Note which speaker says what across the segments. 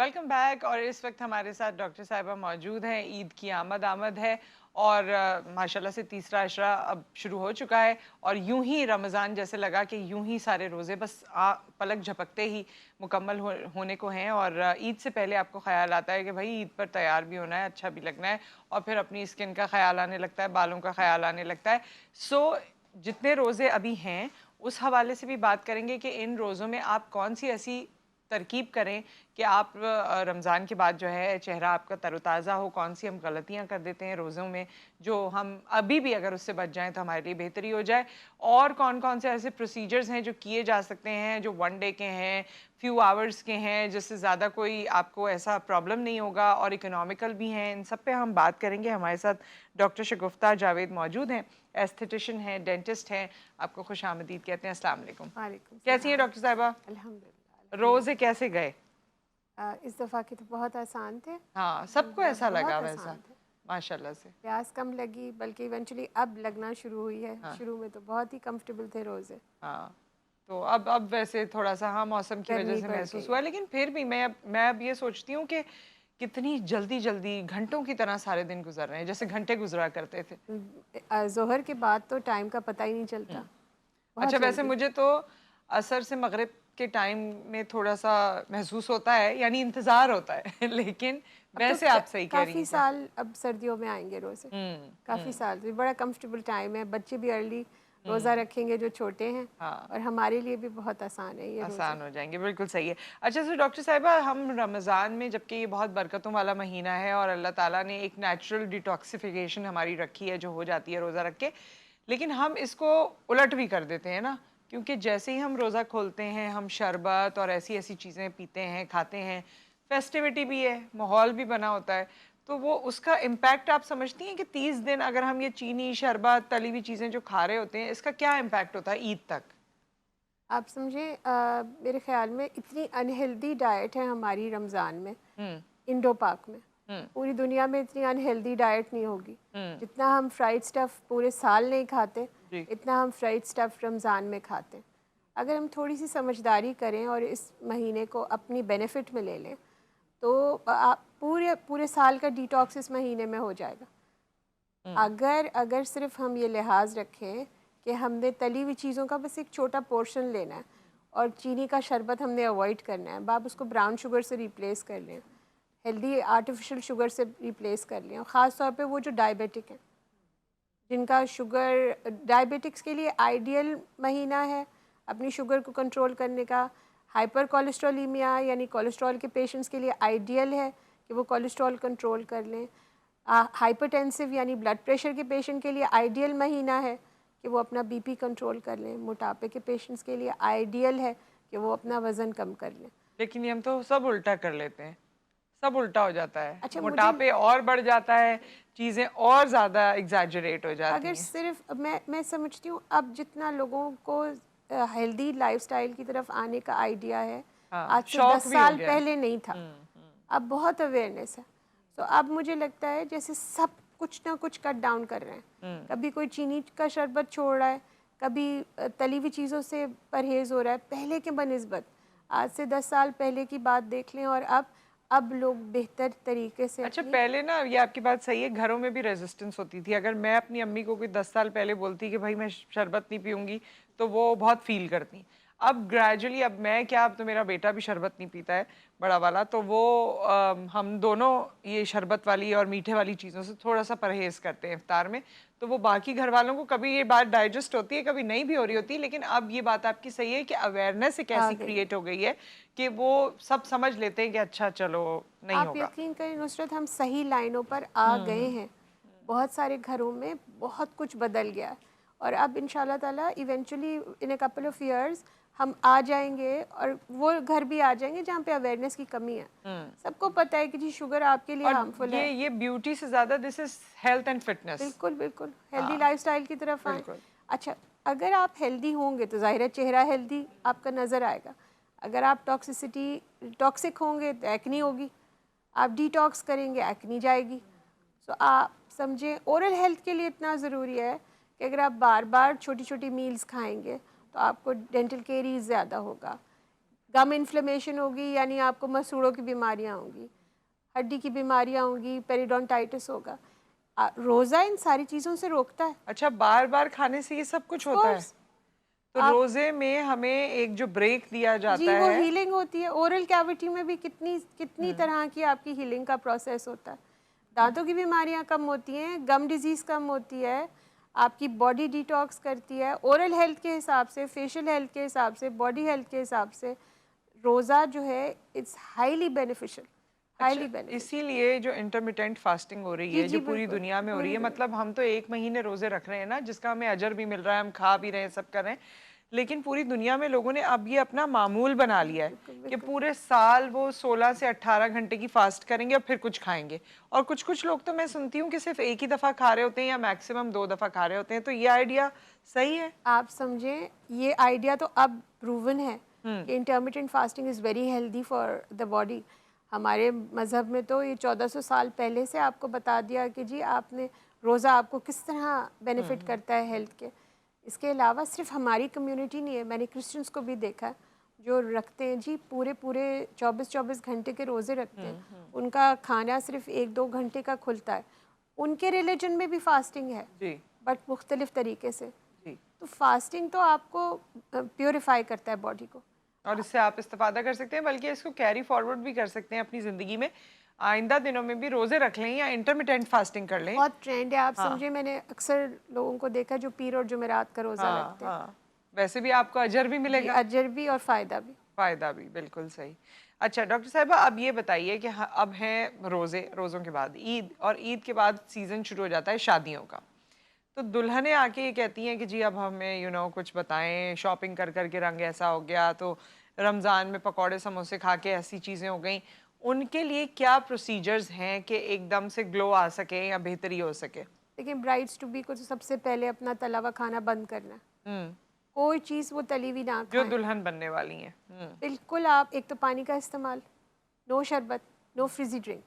Speaker 1: Welcome back. और इस वक्त हमारे साथ डॉक्टर साहिबा मौजूद हैं। ईद की आमद आमद है और माशाल्लाह से तीसरा अशरा अब शुरू हो चुका है और यूं ही रमज़ान जैसे लगा कि यूं ही सारे रोज़े बस पलक झपकते ही मुकम्मल होने को हैं। और ईद से पहले आपको ख्याल आता है कि भाई ईद पर तैयार भी होना है, अच्छा भी लगना है और फिर अपनी स्किन का ख्याल आने लगता है, बालों का ख्याल आने लगता है। सो जितने रोज़े अभी हैं उस हवाले से भी बात करेंगे कि इन रोज़ों में आप कौन सी ऐसी तरकीब करें कि आप रमज़ान के बाद जो है चेहरा आपका तरोताज़ा हो। कौन सी हम गलतियां कर देते हैं रोज़ों में जो हम अभी भी अगर उससे बच जाएं तो हमारे लिए बेहतरी हो जाए। और कौन कौन से ऐसे प्रोसीजर्स हैं जो किए जा सकते हैं जो वन डे के हैं, फ्यू आवर्स के हैं, जिससे ज़्यादा कोई आपको ऐसा प्रॉब्लम नहीं होगा और इकोनॉमिकल भी हैं। इन सब पे हम बात करेंगे। हमारे साथ डॉक्टर शगुफ्ता जावेद मौजूद हैं, एस्थेटिशियन हैं, डेंटिस्ट हैं। आपको खुश आमदीद कहते हैं। अस्सलाम वालेकुम।
Speaker 2: वालेकुम
Speaker 1: कैसी हैं
Speaker 2: सलाम।
Speaker 1: डॉक्टर साहिबा?
Speaker 2: अल्हम्दुलिल्लाह
Speaker 1: रोज़े
Speaker 2: अल्हम्दुलिल्लाह।
Speaker 1: कैसे गए?
Speaker 2: इस दफ़ा के तो बहुत आसान थे,
Speaker 1: हाँ, सबको
Speaker 2: अल्हम्दुलिल्लाह
Speaker 1: ऐसा लगा
Speaker 2: बहुत
Speaker 1: वैसा,
Speaker 2: आसान थे।
Speaker 1: माशाल्लाह से।
Speaker 2: प्यास कम लगी बल्कि इवेंचुअली अब लगना शुरू हुई है।
Speaker 1: हाँ,
Speaker 2: शुरू में तो बहुत ही कंफर्टेबल थे रोज़े।
Speaker 1: हाँ। तो अब वैसे थोड़ा-सा हाँ, मौसम की वज़ह
Speaker 2: गर्मी
Speaker 1: से
Speaker 2: बढ़
Speaker 1: महसूस
Speaker 2: गई
Speaker 1: हुआ,
Speaker 2: है।
Speaker 1: लेकिन फिर भी मैं अब ये सोचती हूँ कि कितनी जल्दी-जल्दी घंटों की तरह सारे दिन गुज़र रहे हैं, जैसे घंटे गुज़रा करते थे।
Speaker 2: ज़ोहर के बाद तो टाइम का पता ही नहीं
Speaker 1: हुँ।
Speaker 2: चलता, बहुत
Speaker 1: अच्छा, वैसे
Speaker 2: जल्दी।
Speaker 1: मुझे तो असर से मग़रिब के टाइम में थोड़ा-सा महसूस होता है, यानी इंतज़ार होता है, लेकिन
Speaker 2: अब तो
Speaker 1: वैसे आप सही कह रही
Speaker 2: काफ़ी
Speaker 1: हैं कि
Speaker 2: साल अब सर्दियों में आएंगे रोज़े,
Speaker 1: हुँ,
Speaker 2: काफ़ी
Speaker 1: हुँ,
Speaker 2: साल। तो बड़ा कंफर्टेबल टाइम है, बच्चे भी अर्ली रोज़ा
Speaker 1: हुँ।
Speaker 2: रखेंगे जो छोटे हैं,
Speaker 1: हाँ।
Speaker 2: और हमारे लिए भी बहुत आसान है ये रोज़े।
Speaker 1: आसान हो जाएँगे, बिल्कुल सही है। अच्छा, तो डॉक्टर साहिबा, हम रमज़ान में, जबकि ये बहुत बरकतों वाला महीना है और अल्लाह ताला ने एक नेचुरल डिटॉक्सिफ़िकेशन हमारी रखी है जो हो जाती है रोज़ा रख के, लेकिन हम इसको उलट भी कर देते हैं ना, क्योंकि जैसे ही हम रोज़ा खोलते हैं हम शरबत और ऐसी-ऐसी चीज़ें पीते हैं, खाते हैं, फेस्टिविटी भी है, माहौल भी बना होता है, तो वो उसका इम्पैक्ट आप समझती हैं कि 30 दिन अगर हम ये चीनी, शरबत, तली हुई चीज़ें जो खा रहे होते हैं, इसका क्या इम्पैक्ट होता है ईद तक?
Speaker 2: आप समझें, मेरे ख़्याल में इतनी अनहेल्दी डाइट है हमारी रमज़ान में,
Speaker 1: हुँ,
Speaker 2: इंडो पाक में।
Speaker 1: हुँ,
Speaker 2: पूरी दुनिया में इतनी अनहेल्दी डाइट नहीं होगी।
Speaker 1: हुँ।
Speaker 2: जितना हम फ्राइड स्टफ़ पूरे साल नहीं खाते,
Speaker 1: जी।
Speaker 2: इतना हम फ्राइड स्टफ़ रमज़ान में खाते हैं। अगर हम थोड़ी सी समझदारी करें और इस महीने को अपनी बेनिफिट में ले लें, तो पूरे पूरे साल का डिटॉक्स इस महीने में हो जाएगा।
Speaker 1: हुँ,
Speaker 2: अगर अगर सिर्फ हम ये लिहाज रखें कि हमने तली हुई चीज़ों का बस एक छोटा पोर्शन लेना है और चीनी का शरबत हमने अवॉइड करना है, आप उसको ब्राउन शुगर से रिप्लेस कर लें, हेल्दी आर्टिफिशियल शुगर से रिप्लेस कर लें। और ख़ास तौर पे वो जो डायबिटिक हैं, जिनका शुगर, डायबिटिक्स के लिए आइडियल महीना है अपनी शुगर को कंट्रोल करने का। हाइपर कोलेस्ट्रोलीमिया यानी कोलेस्ट्रॉल के पेशेंट्स के लिए आइडियल है कि वो कोलेस्ट्रॉल कंट्रोल कर लें। हाइपरटेंसिव यानी ब्लड प्रेशर के पेशेंट के लिए आइडियल महीना है कि वो अपना बीपी कंट्रोल कर लें। मोटापे के पेशेंट्स के लिए आइडियल है कि वो अपना वज़न कम कर लें।
Speaker 1: लेकिन ये हम तो सब उल्टा कर लेते हैं, सब उल्टा हो जाता है,
Speaker 2: अच्छा, मुझे
Speaker 1: मोटापे और बढ़ जाता है, चीज़ें और ज़्यादा एग्ज़ैजरेट हो
Speaker 2: अगर
Speaker 1: जाती हैं।
Speaker 2: सिर्फ मैं समझती हूँ अब जितना लोगों को हेल्दी लाइफस्टाइल की तरफ आने का आइडिया है,
Speaker 1: हाँ,
Speaker 2: आज से
Speaker 1: शौक
Speaker 2: 10
Speaker 1: भी हो
Speaker 2: साल
Speaker 1: गया है।
Speaker 2: पहले नहीं था।
Speaker 1: हुँ, हुँ,
Speaker 2: अब बहुत अवेयरनेस है। तो अब मुझे लगता है जैसे सब कुछ ना कुछ कट डाउन कर रहे हैं।
Speaker 1: हुँ,
Speaker 2: कभी कोई चीनी का शरबत छोड़ रहा है, कभी तली हुई चीज़ों से परहेज़ हो रहा है। पहले के बनिस्बत आज से 10 साल पहले की बात देख लें, और अब लोग बेहतर तरीके से
Speaker 1: अच्छा,
Speaker 2: अपनी।
Speaker 1: पहले ना ये आपकी बात सही है, घरों में भी रेजिस्टेंस होती थी। अगर मैं अपनी अम्मी को कोई 10 साल पहले बोलती कि भाई मैं शरबत नहीं पीऊँगी, तो वो बहुत फ़ील करतीं। अब ग्रेजुअली, अब मैं क्या, अब तो मेरा बेटा भी शरबत नहीं पीता है, बड़ा वाला, तो वो हम दोनों ये शरबत वाली और मीठे वाली चीज़ों से थोड़ा-सा परहेज़ करते हैं इफ्तार में। तो वो बाकी घरवालों को कभी ये बात डाइजेस्ट होती है, कभी नहीं भी हो रही होती, लेकिन अब ये बात आपकी सही है कि अवेयरनेस एक
Speaker 2: आ
Speaker 1: ऐसी
Speaker 2: गई है।
Speaker 1: क्रिएट हो गई है कि वो सब समझ लेते हैं कि अच्छा चलो, नहीं
Speaker 2: आप
Speaker 1: होगा।
Speaker 2: यकीन करें नुसरत, हम सही लाइनों पर आ
Speaker 1: हुँ,
Speaker 2: गए
Speaker 1: हुँ।
Speaker 2: हैं। बहुत सारे घरों में बहुत कुछ बदल गया है, और अब इंशाल्लाह ताला eventually in a couple of years हम आ जाएंगे, और वो घर भी आ जाएंगे जहाँ पे अवेयरनेस की कमी है।
Speaker 1: हुँ।
Speaker 2: सबको पता है कि जी शुगर आपके लिए
Speaker 1: और
Speaker 2: हार्मफुल है।
Speaker 1: ये ब्यूटी से ज़्यादा this is health and fitness.
Speaker 2: बिल्कुल बिल्कुल, हेल्दी
Speaker 1: हाँ,
Speaker 2: लाइफस्टाइल की तरफ आएँ।
Speaker 1: बिल्कुल।
Speaker 2: अच्छा, अगर आप हेल्दी होंगे तो ज़ाहिर है चेहरा हेल्दी आपका नज़र आएगा। अगर आप टॉक्सिक होंगे तो एक्नी होगी। आप डिटॉक्स करेंगे, एक्नी जाएगी। सो आप समझें, ओरल हेल्थ के लिए इतना ज़रूरी है कि अगर आप बार बार छोटी छोटी मील्स खाएंगे तो आपको डेंटल केरीज ज़्यादा होगा। गम इन्फ्लेमेशन होगी यानी आपको मसूड़ों की बीमारियां होंगी, हड्डी की बीमारियां होंगी, पेरिडोंटाइटिस होगा। रोज़ा इन सारी चीज़ों से रोकता है।
Speaker 1: अच्छा, बार-बार खाने से ये सब
Speaker 2: ऑफ
Speaker 1: कुछ होता है?
Speaker 2: कोर्स
Speaker 1: तो
Speaker 2: आप
Speaker 1: रोज़े में हमें एक जो ब्रेक दिया
Speaker 2: जी,
Speaker 1: जाता
Speaker 2: वो
Speaker 1: है।
Speaker 2: हीलिंग होती है। ओरल कैविटी में भी कितनी कितनी
Speaker 1: हुँ,
Speaker 2: तरह की आपकी हीलिंग का प्रोसेस होता है। दांतों की बीमारियां कम होती हैं, गम डिजीज़ कम होती है, आपकी बॉडी डिटॉक्स करती है। ओरल हेल्थ के हिसाब से, फेशियल हेल्थ के हिसाब से, बॉडी हेल्थ के हिसाब से रोज़ा जो है इट्स हाईली बेनिफिशियल,
Speaker 1: अच्छा,
Speaker 2: हाईली बेनिफिशियल।
Speaker 1: इसीलिए जो इंटरमिटेंट फास्टिंग हो रही
Speaker 2: जी,
Speaker 1: है,
Speaker 2: जी,
Speaker 1: जो पूरी
Speaker 2: बिल्कुल,
Speaker 1: दुनिया में हो रही
Speaker 2: पूरी
Speaker 1: है,
Speaker 2: दुनिया
Speaker 1: मतलब हम तो 1 महीने रोज़े रख रहे हैं ना, जिसका हमें अजर भी मिल रहा है, हम खा भी रहे हैं, सब कर रहे हैं। लेकिन पूरी दुनिया में लोगों ने अब ये अपना मामूल बना लिया है
Speaker 2: बिल्कुल,
Speaker 1: कि
Speaker 2: बिल्कुल।
Speaker 1: पूरे साल वो 16 से 18 घंटे की फास्ट करेंगे और फिर कुछ खाएँगे। और कुछ-कुछ लोग तो मैं सुनती हूँ कि सिर्फ़ 1 ही दफ़ा खा रहे होते हैं या मैक्सिमम 2 दफ़ा खा रहे होते हैं, तो ये आइडिया सही है?
Speaker 2: आप समझें ये आइडिया तो अब प्रूवन है
Speaker 1: हुँ,
Speaker 2: कि intermittent fasting is very healthy for the body. हमारे मज़हब में तो ये 1400 साल पहले से आपको बता दिया कि जी आपने रोज़ा आपको किस तरह बेनिफिट
Speaker 1: हुँ,
Speaker 2: करता है हेल्थ के। इसके अलावा सिर्फ हमारी कम्युनिटी नहीं है, मैंने क्रिश्चियंस को भी देखा है जो रखते हैं जी पूरे पूरे 24-24 घंटे के रोज़े रखते हैं।
Speaker 1: हुँ, हुँ।
Speaker 2: उनका खाना सिर्फ 1-2 घंटे का खुलता है। उनके रिलीजन में भी फास्टिंग है,
Speaker 1: जी,
Speaker 2: बट मुख्तलिफ तरीके से।
Speaker 1: जी।
Speaker 2: तो फास्टिंग तो आपको प्योरीफाई करता है बॉडी को।
Speaker 1: और इससे आप इस्तिफ़ादा कर सकते हैं, बल्कि इसको कैरी फॉरवर्ड भी कर सकते हैं अपनी ज़िंदगी में। आइंदा दिनों में भी रोज़े रख लें या इंटरमिटेंट फास्टिंग कर लें।
Speaker 2: बहुत ट्रेंड है, आप
Speaker 1: हाँ,
Speaker 2: समझे मैंने अक्सर लोगों को देखा जो पीर और जुमेरात का रोज़ा
Speaker 1: हाँ,
Speaker 2: रखते हैं।
Speaker 1: हाँ। वैसे भी आपको अजर भी
Speaker 2: जी,
Speaker 1: मिलेगा,
Speaker 2: अजर भी और फ़ायदा भी।
Speaker 1: फ़ायदा भी, बिल्कुल सही। अच्छा डॉक्टर साहिबा, अब ये बताइए कि अब हैं रोज़े, रोज़ों के बाद ईद, और ईद के बाद सीज़न शुरू हो जाता है शादियों का। तो दुल्हनें आके ये कहती हैं कि जी अब हमें कुछ बताएँ, शॉपिंग कर कर के रंग ऐसा हो गया, तो रमज़ान में पकौड़े समोसे खा के ऐसी चीज़ें हो गईं। उनके लिए क्या प्रोसीजर्स हैं कि एकदम से ग्लो आ सके या बेहतरी हो सके?
Speaker 2: देखिए ब्राइड्स टू बी को तो सबसे पहले अपना तला हुआ खाना बंद करना है।
Speaker 1: हुँ,
Speaker 2: कोई चीज़ वो तली हुई ना
Speaker 1: जो
Speaker 2: खाएँ।
Speaker 1: दुल्हन बनने वाली हैं। हुँ,
Speaker 2: बिल्कुल आप एक तो पानी का इस्तेमाल, नो शरबत, नो फ्रिज़ी ड्रिंक।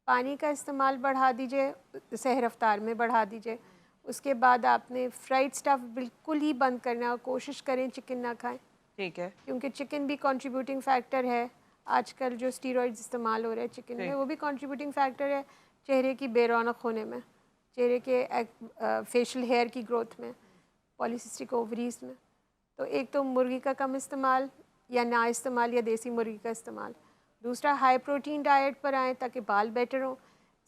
Speaker 2: पानी का इस्तेमाल बढ़ा दीजिए, सहर अफ्तार में बढ़ा दीजिए। उसके बाद आपने फ्राइड स्टफ़ बिल्कुल ही बंद करना है और कोशिश करें चिकन ना खाएँ।
Speaker 1: ठीक है।
Speaker 2: क्योंकि चिकन भी कंट्रीब्यूटिंग फैक्टर है। आजकल जो स्टीरॉइड्स इस्तेमाल हो रहे हैं चिकन में
Speaker 1: जी,
Speaker 2: वो भी कंट्रीब्यूटिंग फैक्टर है चेहरे की बेरौनक होने में, चेहरे के फेशियल हेयर की ग्रोथ में, पॉलीसिस्टिक ओवरीज में। तो एक तो मुर्गी का कम इस्तेमाल या ना इस्तेमाल या देसी मुर्गी का इस्तेमाल। दूसरा हाई प्रोटीन डाइट पर आएँ ताकि बाल बेटर हों,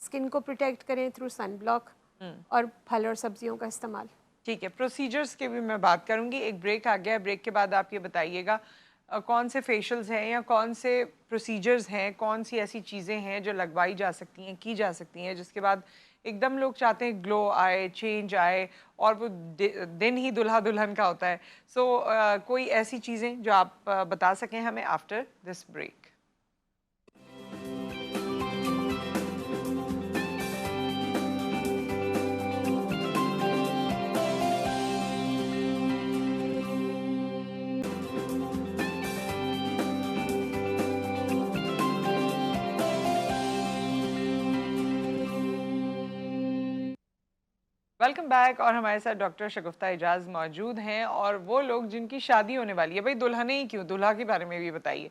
Speaker 2: स्किन को प्रोटेक्ट करें थ्रू सन ब्लॉक
Speaker 1: हुँ।
Speaker 2: और फल और सब्जियों का इस्तेमाल।
Speaker 1: ठीक है, प्रोसीजर्स की भी मैं बात करूँगी। एक ब्रेक आ गया है, ब्रेक के बाद आप ये बताइएगा कौन से फेशियल्स हैं या कौन से प्रोसीजर्स हैं, कौन सी ऐसी चीज़ें हैं जो लगवाई जा सकती हैं, की जा सकती हैं, जिसके बाद एकदम लोग चाहते हैं ग्लो आए, चेंज आए, और वो दिन ही दुल्हा-दुल्हन का होता है। सो कोई ऐसी चीज़ें जो आप बता सकें हमें after this break? Welcome back. और हमारे साथ डॉक्टर शगुफ्ता एजाज मौजूद हैं, और वो लोग जिनकी शादी होने वाली है, भाई दुल्हने ही क्यों, दूल्हा के बारे में भी बताइए।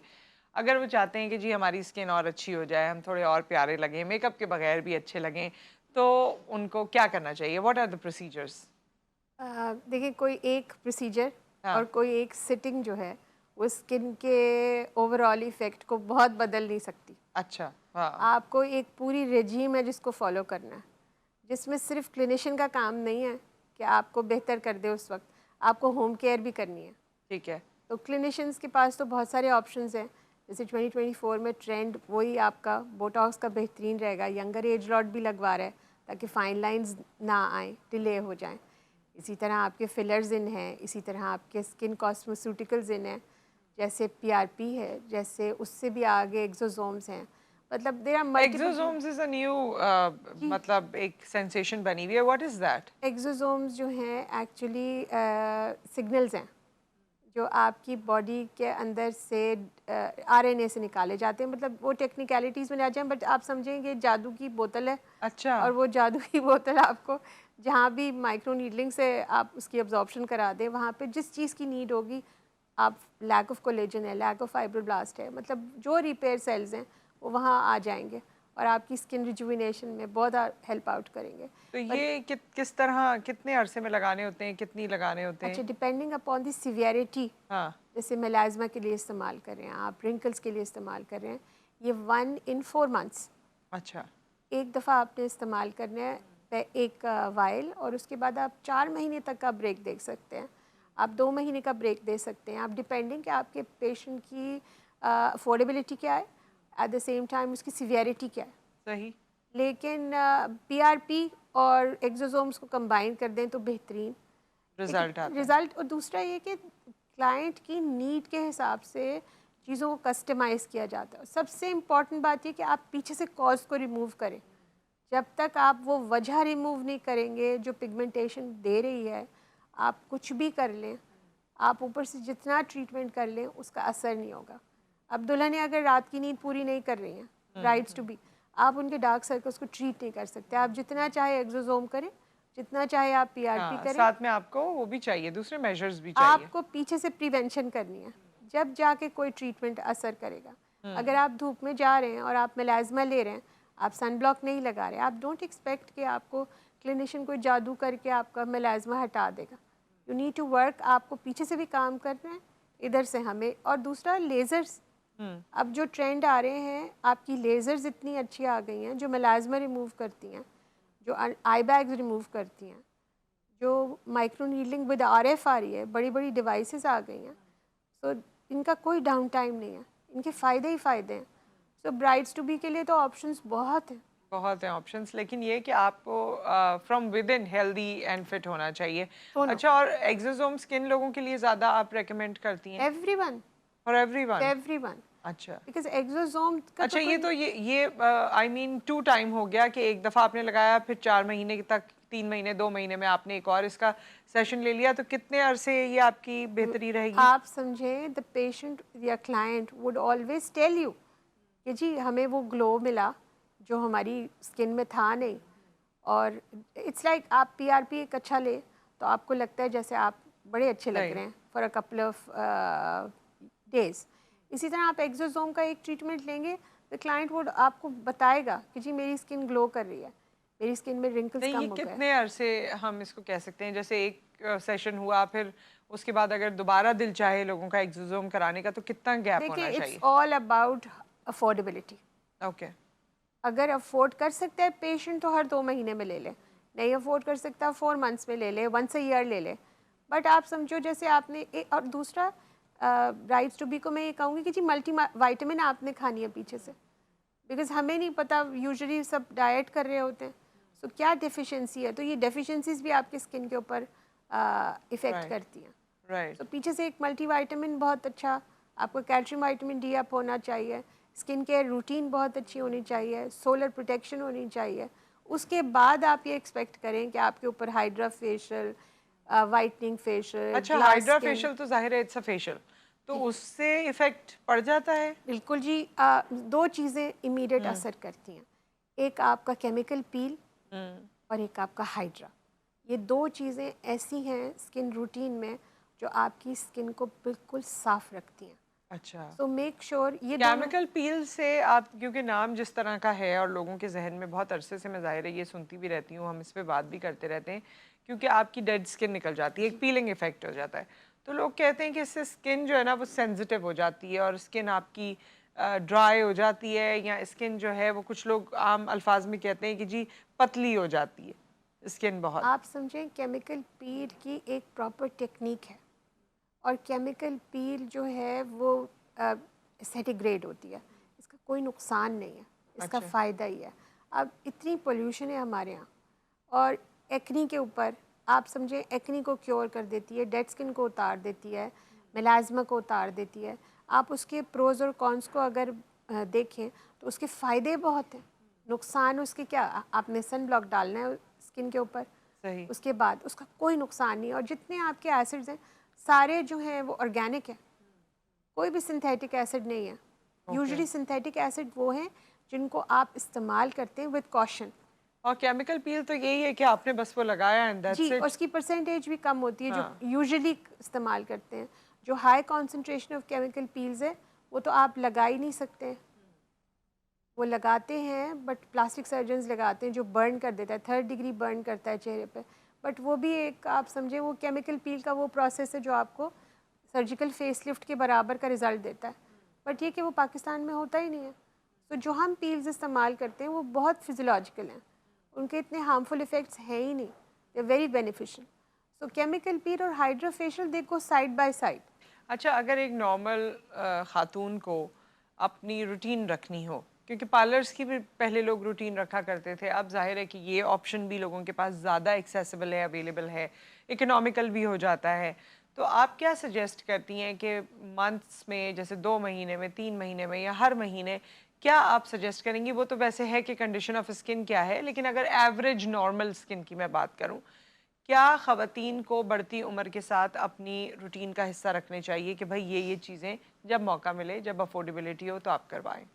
Speaker 1: अगर वो चाहते हैं कि जी हमारी स्किन और अच्छी हो जाए, हम थोड़े और प्यारे लगें, मेकअप के बगैर भी अच्छे लगें, तो उनको क्या करना चाहिए? What are the procedures?
Speaker 2: देखिए कोई एक प्रोसीजर
Speaker 1: हाँ,
Speaker 2: और कोई एक सिटिंग जो है वो स्किन के ओवरऑल इफ़ेक्ट को बहुत बदल नहीं सकती।
Speaker 1: अच्छा, हाँ,
Speaker 2: आपको एक पूरी रेजीम है जिसको फॉलो करना है, जिसमें सिर्फ क्लिनिशियन का काम नहीं है कि आपको बेहतर कर दे उस वक्त, आपको होम केयर भी करनी है।
Speaker 1: ठीक है,
Speaker 2: तो क्लिनिशियंस के पास तो बहुत सारे ऑप्शंस हैं। जैसे 2024 में ट्रेंड वही आपका बोटॉक्स का बेहतरीन रहेगा, यंगर एज लॉट भी लगवा रहा है ताकि फाइन लाइंस ना आए, डिले हो जाएं। इसी तरह आपके फिलर्स इन हैं, इसी तरह आपके स्किन कॉस्मेस्यूटिकल्स इन हैं, जैसे पीआरपी है, जैसे उससे भी आगे एक्सोसोम्स हैं। मतलब there are multiple.
Speaker 1: Exosomes is a new
Speaker 2: जी,
Speaker 1: मतलब एक सेंसेशन बनी हुई है, व्हाट इज दैट?
Speaker 2: एक्सोसोम्स जो हैं एक्चुअली सिग्नल्स हैं जो आपकी बॉडी के अंदर से आरएनए से निकाले जाते हैं। मतलब वो टेक्निकलिटीज़ में आ जाए, बट आप समझेंगे जादू की बोतल है
Speaker 1: अच्छा,
Speaker 2: और वो जादू की बोतल आपको जहाँ भी माइक्रो नीडलिंग से आप उसकी अब्जॉर्प्शन करा दें, वहाँ पे जिस चीज़ की नीड होगी आप लैक ऑफ कोलेजन है, लैक ऑफ फाइब्रोब्लास्ट है, मतलब जो रिपेयर सेल्स हैं वो वहाँ आ जाएंगे और आपकी स्किन रिजुविनेशन में बहुत हेल्प आउट करेंगे।
Speaker 1: तो
Speaker 2: पर
Speaker 1: ये किस तरह कितने अरसे में लगाने होते हैं, कितनी लगाने होते
Speaker 2: अच्छा,
Speaker 1: हैं?
Speaker 2: डिपेंडिंग अपॉन द सीवियरिटी,
Speaker 1: हाँ।
Speaker 2: जैसे मेलाज्मा के लिए इस्तेमाल कर रहे हैं आप, रिंकल्स के लिए इस्तेमाल कर रहे हैं, ये 1 in 4 months
Speaker 1: अच्छा।
Speaker 2: एक दफ़ा आपने इस्तेमाल करना है एक वाइल, और उसके बाद आप 4 महीने तक का ब्रेक दे सकते हैं, आप 2 महीने का ब्रेक दे सकते हैं, आप डिपेंडिंग कि आपके पेशेंट की अफोर्डेबिलिटी क्या है, एट द सेम टाइम उसकी सीवियरिटी क्या है।
Speaker 1: सही।
Speaker 2: लेकिन पीआरपी और एक्सोसोम्स को कंबाइन कर दें तो बेहतरीन
Speaker 1: रिजल्ट आता है।
Speaker 2: रिज़ल्ट। और दूसरा ये कि क्लाइंट की नीड के हिसाब से चीज़ों को कस्टमाइज़ किया जाता है। सबसे इम्पॉर्टेंट बात ये कि आप पीछे से कॉज को रिमूव करें। जब तक आप वो वजह रिमूव नहीं करेंगे जो पिगमेंटेशन दे रही है, आप कुछ भी कर लें, आप ऊपर से जितना ट्रीटमेंट कर लें उसका असर नहीं होगा। अब दुल्हनें अगर रात की नींद पूरी नहीं कर रही हैं, ब्राइड्स टू बी, आप उनके डार्क सर्कल्स को ट्रीट नहीं कर सकते। आप जितना चाहे एक्सोसोम करें, जितना चाहे आप पीआरपी
Speaker 1: हाँ,
Speaker 2: करें,
Speaker 1: साथ में आपको वो भी चाहिए, दूसरे मेजर्स भी चाहिए।
Speaker 2: आपको पीछे से प्रिवेंशन करनी है, जब जाके कोई ट्रीटमेंट असर करेगा। अगर आप धूप में जा रहे हैं और आप मेलाज्मा ले रहे हैं, आप सन ब्लॉक नहीं लगा रहे, आप डोंट एक्सपेक्ट कि आपको क्लिनिशियन कोई जादू करके आपका मेलाज्मा हटा देगा। यू नीड टू वर्क, आपको पीछे से भी काम करना है, इधर से हमें। और दूसरा लेज़र्स, अब जो ट्रेंड आ रहे हैं, आपकी लेज़र्स इतनी अच्छी आ गई हैं जो मेलाज्मा रिमूव करती हैं, जो आई बैग्स रिमूव करती हैं, जो माइक्रो नीडलिंग विद आरएफ आ रही है, बड़ी बड़ी डिवाइसेस आ गई हैं। सो इनका कोई डाउन टाइम नहीं है, इनके फ़ायदे ही फ़ायदे हैं। सो ब्राइड्स टू बी के लिए तो ऑप्शंस बहुत हैं।
Speaker 1: बहुत हैं ऑप्शंस, लेकिन ये कि आपको from with in healthy and fit होना चाहिए।
Speaker 2: दोनों,
Speaker 1: अच्छा, और एक्सोसोम्स किन लोगों के लिए ज़्यादा आप रेकमेंड करती हैं?
Speaker 2: Everyone,
Speaker 1: for everyone?
Speaker 2: एवरीवन,
Speaker 1: अच्छा।
Speaker 2: बिकॉज एक्सोसोम का तो
Speaker 1: अच्छा, ये
Speaker 2: कोई
Speaker 1: तो ये आई मीन टू टाइम हो गया कि एक दफ़ा आपने लगाया, फिर 4 महीने तक, 3 महीने, 2 महीने में आपने एक और इसका सेशन ले लिया, तो कितने अरसे ये आपकी बेहतरी रहेगी?
Speaker 2: आप समझें, द पेशेंट या client would always tell you कि जी हमें वो ग्लो मिला जो हमारी स्किन में था नहीं। और इट्स लाइक आप पीआरपी एक अच्छा ले तो आपको लगता है जैसे आप बड़े अच्छे लग
Speaker 1: सही।
Speaker 2: रहे हैं for a couple of days. इसी तरह आप एक्सोसोम का एक ट्रीटमेंट लेंगे, द क्लाइंट वुड आपको बताएगा कि जी मेरी स्किन ग्लो कर रही है, मेरी स्किन में रिंकल्स
Speaker 1: नहीं,
Speaker 2: कम
Speaker 1: ये
Speaker 2: हो गए।
Speaker 1: कितने अरसे हम इसको कह सकते हैं? जैसे एक सेशन हुआ, फिर उसके बाद अगर दोबारा दिल चाहे लोगों का एक्सोसोम कराने का, तो कितना गैप
Speaker 2: देखिए,
Speaker 1: होना
Speaker 2: इट्स
Speaker 1: चाहिए?
Speaker 2: All about affordability.
Speaker 1: ओके।
Speaker 2: अगर अफोर्ड कर सकता है पेशेंट तो हर 2 महीने में ले ले, नहीं अफोर्ड कर सकता 4 मंथ्स में ले ले, वंस अ ईयर ले ले। बट आप समझो जैसे आपने और दूसरा ब्राइड्स टू बी को मैं ये कहूँगी कि जी मल्टी वाइटामिन आपने खानी है पीछे से, बिकॉज हमें नहीं पता, यूजुअली सब डाइट कर रहे होते हैं। सो क्या डेफिशिएंसी है, तो ये डेफिशिएंसीज भी आपकी स्किन के ऊपर इफ़ेक्ट
Speaker 1: राइट।
Speaker 2: करती हैं।
Speaker 1: राइट।
Speaker 2: तो पीछे से एक मल्टीविटामिन बहुत अच्छा, आपको कैल्शियम विटामिन डी अप होना चाहिए, स्किन केयर रूटीन बहुत अच्छी होनी चाहिए, सोलर प्रोटेक्शन होनी चाहिए। उसके बाद आप ये एक्सपेक्ट करें कि आपके ऊपर हाइड्रा फेशियल, वाइटनिंग फेशियल,
Speaker 1: अच्छा,
Speaker 2: ग्लास
Speaker 1: हाइड्रा
Speaker 2: स्किन।
Speaker 1: फेशियल तो ज़ाहिर है इट्स अ फेशियल, तो
Speaker 2: जी
Speaker 1: उससे इफ़ेक्ट पड़ जाता है?
Speaker 2: बिल्कुल जी। दो चीज़ें इमीडिएट
Speaker 1: हुँ।
Speaker 2: असर करती हैं, एक आपका केमिकल पील
Speaker 1: हुँ।
Speaker 2: और एक आपका हाइड्रा। ये दो चीज़ें ऐसी हैं स्किन रूटीन में जो आपकी स्किन को बिल्कुल साफ़ रखती हैं।
Speaker 1: अच्छा।
Speaker 2: सो मेक श्योर ये दोनों।
Speaker 1: केमिकल पील से आप, क्योंकि नाम जिस तरह का है और लोगों के जहन में बहुत अरसे से, मैं ज़ाहिर है ये सुनती भी रहती हूँ, हम इस पे बात भी करते रहते हैं, क्योंकि आपकी डेड स्किन निकल जाती है, एक पीलिंग इफेक्ट हो जाता है। तो लोग कहते हैं कि इससे स्किन जो है ना वो सेंसिटिव हो जाती है और स्किन आपकी ड्राई हो जाती है, या स्किन जो है वो, कुछ लोग आम अल्फाज में कहते हैं कि जी पतली हो जाती है स्किन बहुत।
Speaker 2: आप समझें केमिकल पील की एक प्रॉपर टेक्निक है, और केमिकल पील जो है वो एस्थेटिक ग्रेड होती है, इसका कोई नुकसान नहीं है, इसका
Speaker 1: अच्छा।
Speaker 2: फ़ायदा ही है। अब इतनी पोल्यूशन है हमारे यहाँ, और एक्नी के ऊपर आप समझें एक्नी को क्योर कर देती है, डेड स्किन को उतार देती है, मेलाज्मा को उतार देती है। आप उसके प्रोज और कॉन्स को अगर देखें तो उसके फ़ायदे बहुत हैं, नुकसान उसके क्या, आपने सन ब्लॉक डालना है स्किन के ऊपर,
Speaker 1: सही।
Speaker 2: उसके बाद उसका कोई नुकसान नहीं है। और जितने आपके एसिड्स हैं सारे जो हैं वो ऑर्गेनिक है, कोई भी सिंथेटिक एसिड नहीं है।
Speaker 1: ओके।
Speaker 2: यूजुअली सिंथेटिक एसिड वो हैं जिनको आप इस्तेमाल करते हैं विद कॉशन।
Speaker 1: और केमिकल पील तो यही है कि आपने बस वो लगाया एंड
Speaker 2: जी,
Speaker 1: दैट्स
Speaker 2: और
Speaker 1: इट।
Speaker 2: उसकी परसेंटेज भी कम होती है जो
Speaker 1: हाँ।
Speaker 2: यूजुअली इस्तेमाल करते हैं। जो high concentration of chemical peels है वो तो आप लगा ही नहीं सकते। वो लगाते हैं बट प्लास्टिक सर्जन्स लगाते हैं जो बर्न कर देता है, 3rd डिग्री बर्न करता है चेहरे पे। बट वो भी एक आप समझे वो केमिकल पील का वो प्रोसेस है जो आपको सर्जिकल फेस लिफ्ट के बराबर का रिज़ल्ट देता है। बट ये कि वो पाकिस्तान में होता ही नहीं है। तो जो हम पील्स इस्तेमाल करते हैं वो बहुत फिजियोलॉजिकल हैं, उनके इतने हार्मफुल इफ़ेक्ट्स हैं ही नहीं, they very beneficial. So chemical peel और hydrofacial they go side by side.
Speaker 1: अच्छा, अगर एक नॉर्मल खातून को अपनी रूटीन रखनी हो, क्योंकि पार्लर्स की भी पहले लोग रूटीन रखा करते थे, अब जाहिर है कि ये ऑप्शन भी लोगों के पास ज़्यादा एक्सेसिबल है, अवेलेबल है, इकोनॉमिकल भी हो जाता है, तो आप क्या सजेस्ट करती हैं कि मंथ्स में, जैसे 2 महीने में, 3 महीने में या हर महीने, क्या आप सजेस्ट करेंगी? वो तो वैसे है कि कंडीशन ऑफ स्किन क्या है, लेकिन अगर एवरेज नॉर्मल स्किन की मैं बात करूँ, क्या ख़वातीन को बढ़ती उम्र के साथ अपनी रूटीन का हिस्सा रखने चाहिए कि भाई ये चीज़ें जब मौका मिले, जब अफोर्डेबिलिटी हो तो आप करवाएं?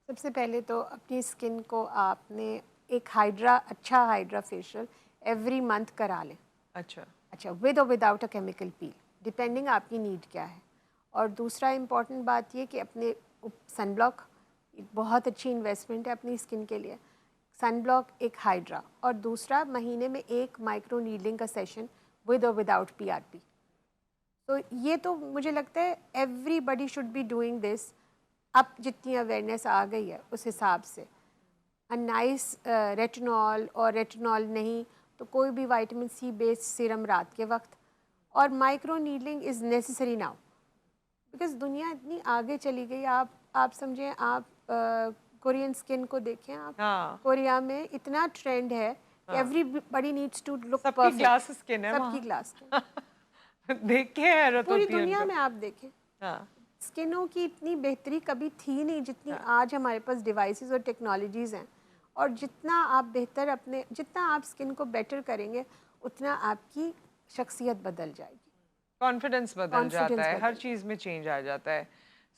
Speaker 2: सबसे पहले तो अपनी स्किन को आपने एक अच्छा हाइड्रा फेशियल एवरी मंथ करा लें।
Speaker 1: अच्छा।
Speaker 2: अच्छा, विद और without a chemical peel, depending आपकी नीड क्या है। और दूसरा इम्पॉर्टेंट बात ये कि अपने सन ब्लॉक एक बहुत अच्छी इन्वेस्टमेंट है अपनी स्किन के लिए। सन ब्लॉक, एक हाइड्रा, और दूसरा महीने में एक माइक्रो नीडलिंग का सेशन विद और विदाउट पीआरपी। तो ये तो मुझे लगता है everybody should be doing this. अब जितनी अवेयरनेस आ गई है उस हिसाब से अ नाइस रेटिनॉल, और रेटिनॉल नहीं तो कोई भी विटामिन सी बेस्ड सीरम रात के वक्त, और micro needling is necessary now because दुनिया इतनी आगे चली गई। आप समझें, आप कोरियन स्किन को देखें आप,
Speaker 1: हाँ,
Speaker 2: कोरिया में इतना ट्रेंड है कि
Speaker 1: हाँ।
Speaker 2: एवरीबडी नीड्स टू लुक
Speaker 1: सबकी ग्लास
Speaker 2: परफेक्ट।
Speaker 1: स्किन है
Speaker 2: सबकी
Speaker 1: वहाँ।
Speaker 2: ग्लास स्किन,
Speaker 1: देख के हैरत
Speaker 2: पूरी
Speaker 1: होती है
Speaker 2: दुनिया
Speaker 1: उनको।
Speaker 2: में आप देखें
Speaker 1: हाँ,
Speaker 2: स्किनों की इतनी बेहतरी कभी थी नहीं जितनी
Speaker 1: हाँ।
Speaker 2: आज हमारे पास डिवाइसेस और टेक्नोलॉजीज़ हैं। और जितना आप बेहतर जितना आप स्किन को बेटर करेंगे उतना आपकी शख्सियत बदल जाएगी,
Speaker 1: कॉन्फिडेंस बदल जाता
Speaker 2: कॉन्फिडेंस
Speaker 1: है, हर
Speaker 2: बदल जाएगा।
Speaker 1: चीज़ में चेंज आ जाता है।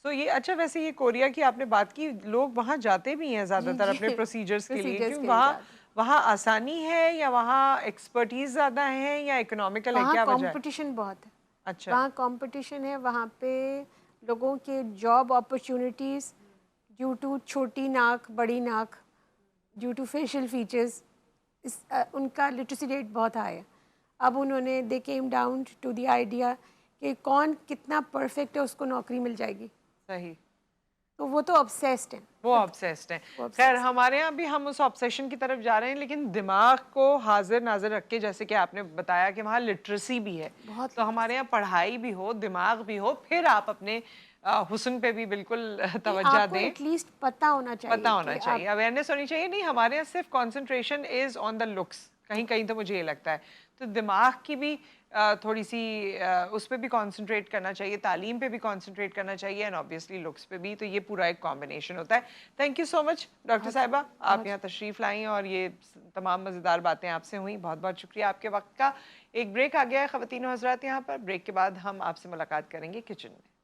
Speaker 1: सो ये अच्छा, वैसे ये कोरिया की आपने बात की, लोग वहाँ जाते भी हैं
Speaker 2: जी
Speaker 1: ज़्यादातर
Speaker 2: जी
Speaker 1: अपने प्रोसीजर्स के लिए,
Speaker 2: प्रोसीजर्स
Speaker 1: क्यों
Speaker 2: के लिए
Speaker 1: वहाँ
Speaker 2: जाते हैं।
Speaker 1: वहाँ आसानी है या वहाँ एक्सपर्टीज़ ज़्यादा है या इकोनॉमिकल है,
Speaker 2: वहाँ
Speaker 1: क्या वजह है?
Speaker 2: कंपटीशन बहुत है,
Speaker 1: अच्छा।
Speaker 2: वहाँ कंपटीशन है, वहाँ पे लोगों के जॉब अपॉर्चुनिटीज़ ड्यू टू छोटी नाक, बड़ी नाक, ड्यू टू फेशियल फीचर्स, उनका लिटरेसी रेट बहुत हाई है। अब उन्होंने they came down to the idea कि कौन कितना परफेक्ट है उसको नौकरी मिल जाएगी।
Speaker 1: सही।
Speaker 2: तो वो तो ऑब्सेस्ड हैं,
Speaker 1: वो ऑब्सेस्ड हैं।
Speaker 2: वो
Speaker 1: खैर,
Speaker 2: ऑब्सेस्ड।
Speaker 1: हमारे यहाँ भी हम उस ऑब्सेशन की तरफ जा रहे हैं, लेकिन दिमाग को हाजिर नाजिर रख के, जैसे कि आपने बताया कि वहाँ लिटरेसी भी है,
Speaker 2: बहुत
Speaker 1: तो हमारे
Speaker 2: लिटरेसी
Speaker 1: यहाँ पढ़ाई भी हो, दिमाग भी हो, फिर आप अपने हुस्न पे भी बिल्कुल
Speaker 2: नहीं,
Speaker 1: तवज्जो
Speaker 2: आपको
Speaker 1: दें।
Speaker 2: एटलीस्ट पता होना
Speaker 1: पता
Speaker 2: चाहिए
Speaker 1: होना
Speaker 2: कि
Speaker 1: चाहिए,
Speaker 2: आप
Speaker 1: अवेयरनेस होनी चाहिए। नहीं, हमारे यहाँ सिर्फ concentration is on the looks, कहीं कहीं तो मुझे ये लगता है, तो दिमाग की भी थोड़ी सी उस पर भी कंसंट्रेट करना चाहिए, तालीम पे भी कंसंट्रेट करना चाहिए, एंड ऑब्वियसली लुक्स पे भी। तो ये पूरा एक कॉम्बिनेशन होता है। Thank you so much doctor
Speaker 2: बहुत
Speaker 1: साहिबा,
Speaker 2: शुक्रिया,
Speaker 1: आप
Speaker 2: बहुत
Speaker 1: यहाँ
Speaker 2: शुक्रिया।
Speaker 1: तशरीफ़ लाई और ये तमाम मज़ेदार बातें आपसे हुई। बहुत बहुत शुक्रिया आपके वक्त का। एक ब्रेक आ गया है ख़वातीन और हज़रात, यहाँ पर ब्रेक के बाद हम आपसे मुलाकात करेंगे किचन में।